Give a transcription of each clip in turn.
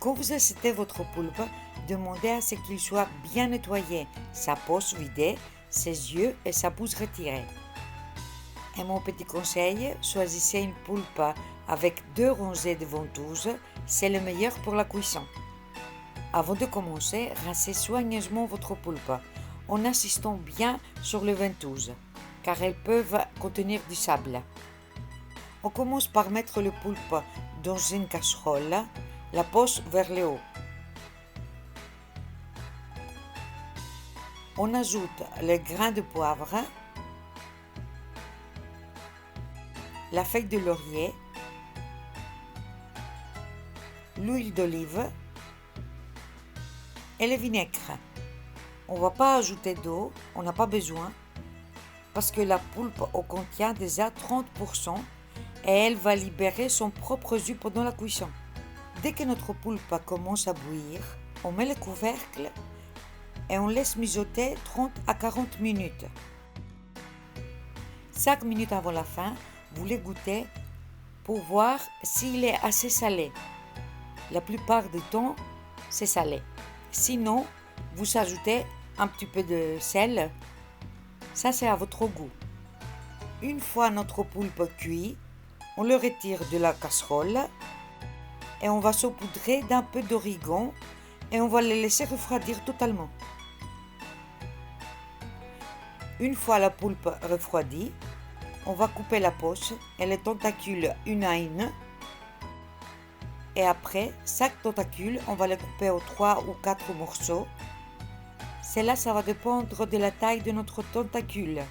Quand vous achetez votre poulpe, demandez à ce qu'il soit bien nettoyé, sa poche vidée, ses yeux et sa bouche retirée. Et mon petit conseil, choisissez une poulpe avec 2 rangées de ventouses, c'est le meilleur pour la cuisson. Avant de commencer, rincez soigneusement votre poulpe en insistant bien sur les ventouses, car elles peuvent contenir du sable. On commence par mettre le poulpe dans une casserole, la poche vers le haut. On ajoute les grains de poivre, la feuille de laurier, l'huile d'olive et le vinaigre. On ne va pas ajouter d'eau, on n'a pas besoin, parce que la poulpe contient déjà 30% et elle va libérer son propre jus pendant la cuisson. Dès que notre poulpe commence à bouillir, on met le couvercle et on laisse mijoter 30 à 40 minutes. 5 minutes avant la fin, vous les goûtez pour voir s'il est assez salé. La plupart du temps, c'est salé. Sinon, vous ajoutez un petit peu de sel. Ça, c'est à votre goût. Une fois notre poulpe cuit, on le retire de la casserole et on va saupoudrer d'un peu d'origan et on va le laisser refroidir totalement. Une fois la poulpe refroidie, on va couper la poche et les tentacules une à une. Et après, chaque tentacule, on va les couper en 3 ou 4 morceaux. Cela, ça va dépendre de la taille de notre tentacule.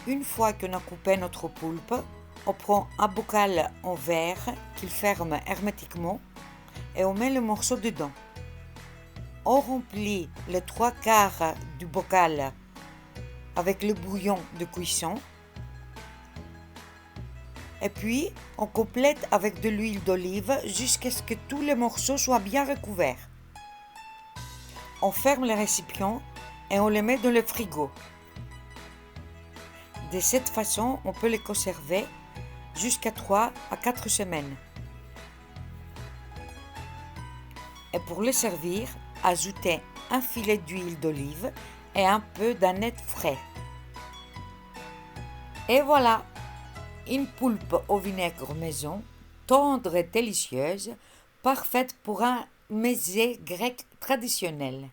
Une fois qu'on a coupé notre poulpe, on prend un bocal en verre qu'il ferme hermétiquement et on met le morceau dedans. On remplit les 3/4 du bocal avec le bouillon de cuisson. Et puis, on complète avec de l'huile d'olive jusqu'à ce que tous les morceaux soient bien recouverts. On ferme le récipient et on les met dans le frigo. De cette façon, on peut les conserver jusqu'à 3 à 4 semaines. Et pour les servir, ajoutez un filet d'huile d'olive et un peu d'aneth frais. Et voilà, une poulpe au vinaigre maison, tendre et délicieuse, parfaite pour un meze grec traditionnel.